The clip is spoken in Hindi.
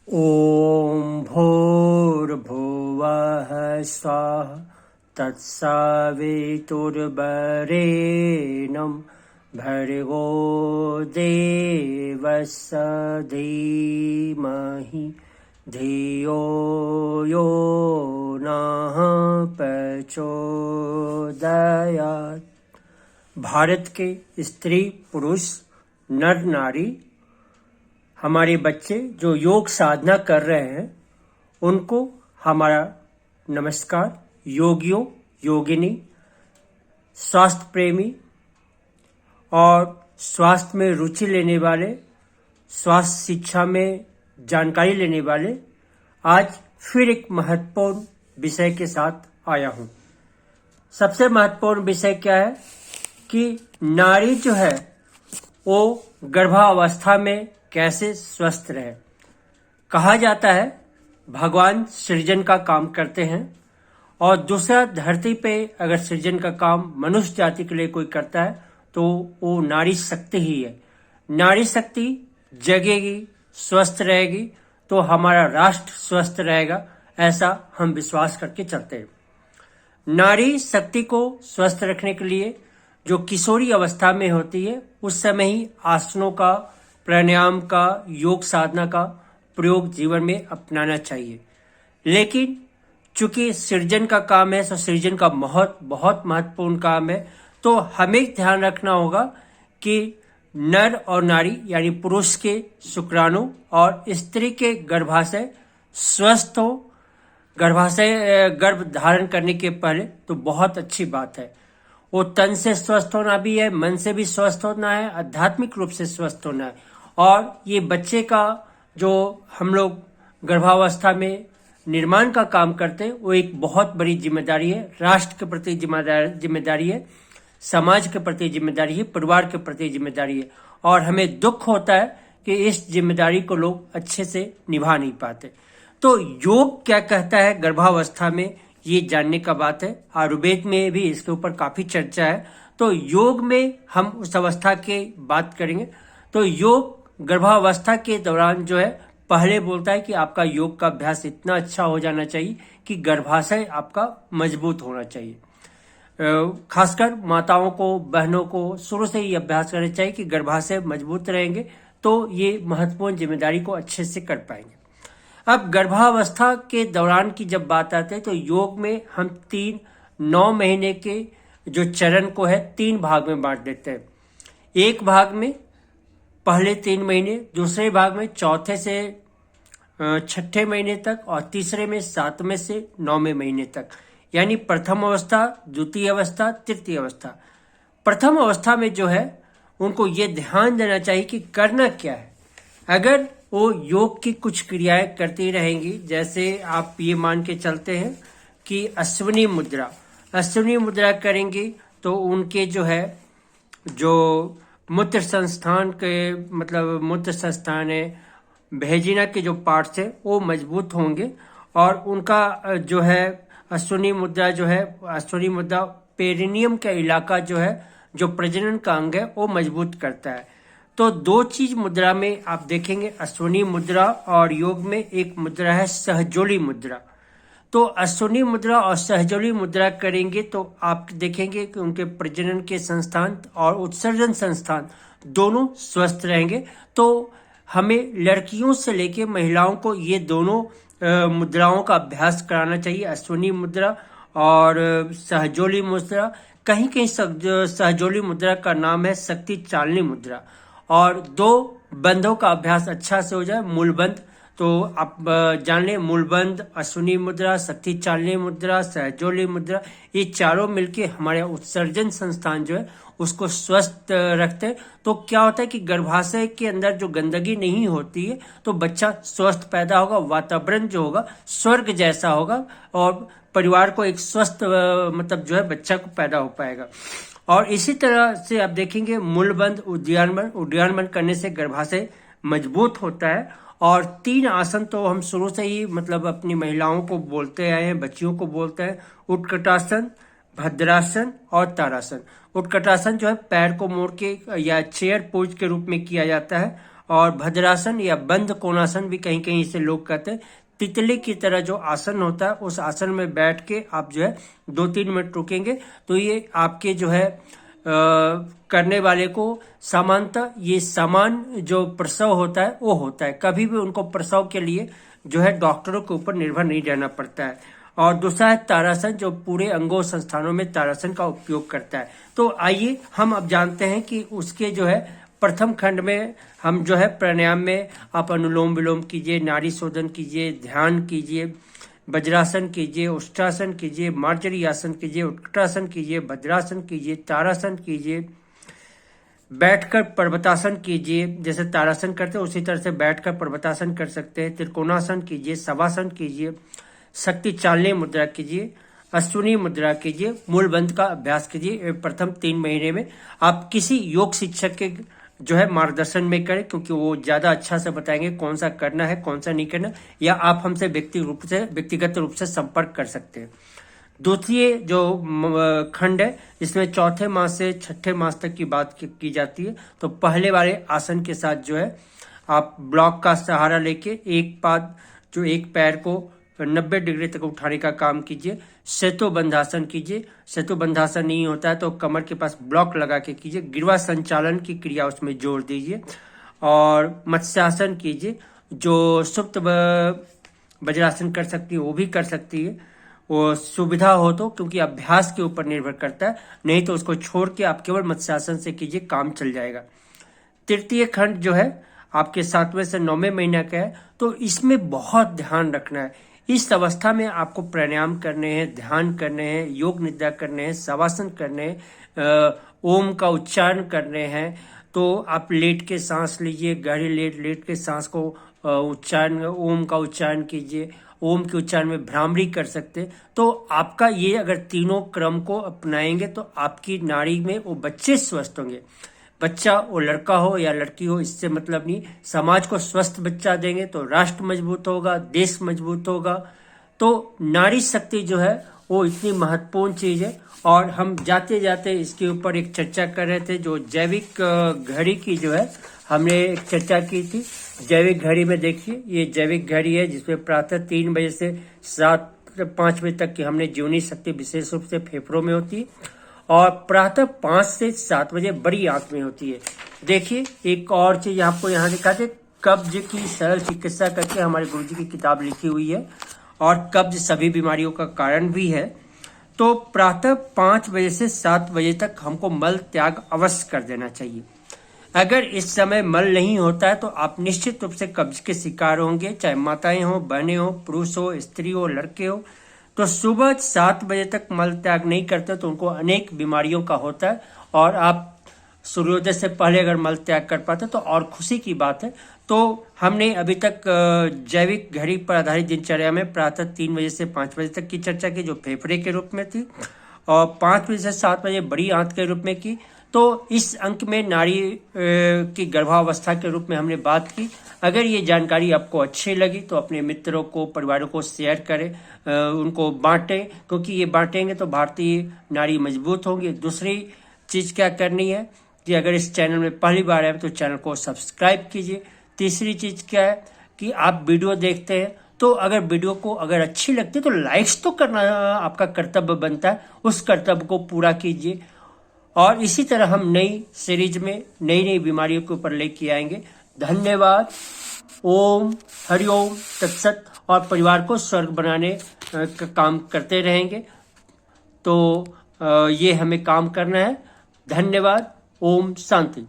ॐ भूर्भुवः स्वः तत्सवितुर्वरेण्यं भर्गो देवस्य धीमहि धियो यो नः प्रचोदयात्। भारत के स्त्री पुरुष नर नारी हमारे बच्चे जो योग साधना कर रहे हैं उनको हमारा नमस्कार। योगियों, योगिनी, स्वास्थ्य प्रेमी और स्वास्थ्य में रुचि लेने वाले, स्वास्थ्य शिक्षा में जानकारी लेने वाले, आज फिर एक महत्वपूर्ण विषय के साथ आया हूं। सबसे महत्वपूर्ण विषय क्या है कि नारी जो है वो गर्भावस्था में कैसे स्वस्थ रहे। कहा जाता है भगवान सृजन का काम करते हैं और दूसरा धरती पे अगर सृजन का काम मनुष्य जाति के लिए कोई करता है तो वो नारी शक्ति ही है। नारी शक्ति जगेगी, स्वस्थ रहेगी तो हमारा राष्ट्र स्वस्थ रहेगा, ऐसा हम विश्वास करके चलते हैं। नारी शक्ति को स्वस्थ रखने के लिए जो किशोरी अवस्था में होती है उस समय ही आसनों का, प्राणायाम का, योग साधना का प्रयोग जीवन में अपनाना चाहिए। लेकिन चूंकि सृजन का काम है, तो सृजन का बहुत महत्वपूर्ण काम है, तो हमें ध्यान रखना होगा कि नर और नारी यानी पुरुष के शुक्राणु और स्त्री के गर्भाशय स्वस्थ हो। गर्भ धारण करने के पहले तो बहुत अच्छी बात है। वो तन से स्वस्थ होना भी है, मन से भी स्वस्थ होना है, आध्यात्मिक रूप से स्वस्थ होना है। और ये बच्चे का जो हम लोग गर्भावस्था में निर्माण का काम करते हैं वो एक बहुत बड़ी जिम्मेदारी है। राष्ट्र के प्रति जिम्मेदारी है, समाज के प्रति जिम्मेदारी है, परिवार के प्रति जिम्मेदारी है। और हमें दुख होता है कि इस जिम्मेदारी को लोग अच्छे से निभा नहीं पाते। तो योग क्या कहता है गर्भावस्था में, ये जानने का बात है। आयुर्वेद में भी इसके ऊपर काफी चर्चा है। तो योग में हम उस अवस्था की बात करेंगे। तो योग गर्भावस्था के दौरान जो है पहले बोलता है कि आपका योग का अभ्यास इतना अच्छा हो जाना चाहिए कि गर्भाशय आपका मजबूत होना चाहिए। खासकर माताओं को, बहनों को शुरू से ही अभ्यास करना चाहिए कि गर्भाशय मजबूत रहेंगे तो ये महत्वपूर्ण जिम्मेदारी को अच्छे से कर पाएंगे। अब गर्भावस्था के दौरान की जब बात आती है तो योग में हम 9 महीने के जो चरण को है 3 भाग में बांट देते हैं। एक भाग में पहले 3 महीने, दूसरे भाग में चौथे से 6ठे महीने तक और तीसरे में 7वें से 9वें महीने तक, यानी प्रथम अवस्था, द्वितीय अवस्था, तृतीय अवस्था। प्रथम अवस्था में जो है उनको ये ध्यान देना चाहिए कि करना क्या है। अगर वो योग की कुछ क्रियाएं करती रहेंगी, जैसे आप ये मान के चलते हैं कि अश्विनी मुद्रा करेंगी तो उनके जो है जो मूत्र संस्थान है, भेजिना के जो पार्ट्स है वो मजबूत होंगे। और उनका जो है अश्विनी मुद्रा पेरिनियम का इलाका जो है, जो प्रजनन का अंग है, वो मजबूत करता है। तो 2 चीज मुद्रा में आप देखेंगे, अश्विनी मुद्रा और योग में एक मुद्रा है सहजोली मुद्रा। तो अश्विनी मुद्रा और सहजोली मुद्रा करेंगे तो आप देखेंगे कि उनके प्रजनन के संस्थान और उत्सर्जन संस्थान दोनों स्वस्थ रहेंगे। तो हमें लड़कियों से लेके महिलाओं को ये दोनों मुद्राओं का अभ्यास कराना चाहिए, अश्विनी मुद्रा और सहजोली मुद्रा। कहीं कहीं सहजोली मुद्रा का नाम है शक्ति चालनी मुद्रा। और 2 बंधों का अभ्यास अच्छा से हो जाए, मूलबंध, तो आप जान लें मूलबंध, अश्विनी मुद्रा, शक्ति चालनी मुद्रा, सहजोली मुद्रा, ये चारों मिलके हमारे उत्सर्जन संस्थान जो है उसको स्वस्थ रखते हैं। तो क्या होता है कि गर्भाशय के अंदर जो गंदगी नहीं होती है तो बच्चा स्वस्थ पैदा होगा, वातावरण जो होगा स्वर्ग जैसा होगा और परिवार को एक स्वस्थ जो है बच्चा को पैदा हो पाएगा। और इसी तरह से आप देखेंगे मूलबंध, उद्यानबंध करने से गर्भाशय मजबूत होता है। और 3 आसन तो हम शुरू से ही अपनी महिलाओं को बोलते आए हैं, बच्चियों को बोलते हैं, उत्कटासन, भद्रासन और तारासन। उत्कटासन जो है पैर को मोड़ के या चेयर पोज के रूप में किया जाता है और भद्रासन या बंद कोणासन भी कहीं कहीं इसे लोग कहते हैं। तितली की तरह जो आसन होता है उस आसन में बैठ के आप जो है 2-3 मिनट रुकेंगे तो ये आपके जो है करने वाले को सामान्यतः ये सामान्य जो प्रसव होता है वो होता है। कभी भी उनको प्रसव के लिए जो है डॉक्टरों के ऊपर निर्भर नहीं रहना पड़ता है। और दूसरा है तारासन, जो पूरे अंगों संस्थानों में तारासन का उपयोग करता है। तो आइए हम अब जानते हैं कि उसके जो है प्रथम खंड में हम जो है प्राणायाम में आप अनुलोम विलोम कीजिए, नाड़ी शोधन कीजिए, ध्यान कीजिए, वज्रासन कीजिए, उष्ट्रासन कीजिए, मार्जरी आसन कीजिए, उत्कटासन कीजिए, भद्रासन कीजिए, तारासन कीजिए, बैठकर पर्वतासन कीजिए। जैसे तारासन करते हैं उसी तरह से बैठकर पर्वतासन कर सकते हैं। त्रिकोणासन कीजिए, शवासन कीजिए, शक्ति चालनी मुद्रा कीजिए, अश्विनी मुद्रा कीजिए, मूल बंध का अभ्यास कीजिए। प्रथम 3 महीने में आप किसी योग शिक्षक के जो है मार्गदर्शन में करें, क्योंकि वो ज्यादा अच्छा से बताएंगे कौन सा करना है कौन सा नहीं करना, या आप हमसे व्यक्तिगत रूप से संपर्क कर सकते हैं। दूसरी जो खंड है इसमें चौथे मास से छठे मास तक की बात की जाती है। तो पहले वाले आसन के साथ जो है आप ब्लॉक का सहारा लेके एक पैर को 90 डिग्री तक उठाने का काम कीजिए। सेतु बंधासन कीजिए। सेतु बंधासन नहीं होता है तो कमर के पास ब्लॉक लगा के कीजिए। गिरवा संचालन की क्रिया उसमें जोड़ दीजिए। और मत्स्यासन कीजिए। जो सुप्त वज्रासन कर सकती है वो भी कर सकती है, वो सुविधा हो तो, क्योंकि अभ्यास के ऊपर निर्भर करता है। नहीं तो उसको छोड़ के आप केवल मत्स्यासन से कीजिए, काम चल जाएगा। तृतीय खंड जो है आपके 7वें से 9वें महीने का है, तो इसमें बहुत ध्यान रखना है। इस अवस्था में आपको प्राणायाम करने हैं, ध्यान करने हैं, योग निद्रा करने हैं, शवासन करने हैं, ओम का उच्चारण करने हैं। तो आप लेट के सांस लीजिए, गहरी लेट के सांस को उच्चारण, ओम का उच्चारण कीजिए। ओम के उच्चारण में भ्रामरी कर सकते हैं। तो आपका ये अगर तीनों क्रम को अपनाएंगे तो आपकी नाड़ी में वो बच्चे स्वस्थ होंगे। बच्चा वो लड़का हो या लड़की हो इससे मतलब नहीं, समाज को स्वस्थ बच्चा देंगे तो राष्ट्र मजबूत होगा, देश मजबूत होगा। तो नारी शक्ति जो है वो इतनी महत्वपूर्ण चीज है। और हम जाते जाते इसके ऊपर एक चर्चा कर रहे थे, जो जैविक घड़ी की जो है हमने एक चर्चा की थी। जैविक घड़ी में देखिए, ये जैविक घड़ी है जिसमें प्रातः 3 बजे से 5 बजे तक की हमने जीवनी शक्ति विशेष रूप से फेफड़ों में होती है, और प्रातः 5 से 7 बजे बड़ी आंत में होती है। देखिए एक और चीज आपको यहाँ दिखा दे, कब्ज की सरल चिकित्सा करके हमारे गुरुजी की किताब लिखी हुई है, और कब्ज सभी बीमारियों का कारण भी है। तो प्रातः 5 बजे से 7 बजे तक हमको मल त्याग अवश्य कर देना चाहिए। अगर इस समय मल नहीं होता है तो आप निश्चित रूप से कब्ज के शिकार होंगे, चाहे माताएं हो, बहनें हो, पुरुष हो, स्त्री हो, लड़के हो। तो सुबह 7 बजे तक मल त्याग नहीं करते तो उनको अनेक बीमारियों का होता है। और आप सूर्योदय से पहले अगर मल त्याग कर पाते तो और खुशी की बात है। तो हमने अभी तक जैविक घड़ी पर आधारित दिनचर्या में प्रातः 3 बजे से 5 बजे तक की चर्चा की, जो फेफड़े के रूप में थी, और 5 बजे से 7 बजे बड़ी आंत के रूप में की। तो इस अंक में नारी की गर्भावस्था के रूप में हमने बात की। अगर ये जानकारी आपको अच्छी लगी तो अपने मित्रों को, परिवारों को शेयर करें, उनको बांटें, क्योंकि ये बांटेंगे तो भारतीय नारी मजबूत होंगी। दूसरी चीज क्या करनी है कि अगर इस चैनल में पहली बार आए तो चैनल को सब्सक्राइब कीजिए। तीसरी चीज क्या है कि आप वीडियो देखते हैं तो अगर वीडियो को अगर अच्छी लगती है तो लाइक्स तो करना आपका कर्तव्य बनता है, उस कर्तव्य को पूरा कीजिए। और इसी तरह हम नई सीरीज में नई नई बीमारियों के ऊपर लेके आएंगे। धन्यवाद। ओम हरिओम तत्सत। और परिवार को स्वर्ग बनाने का काम करते रहेंगे। तो ये हमें काम करना है। धन्यवाद। ओम शांति।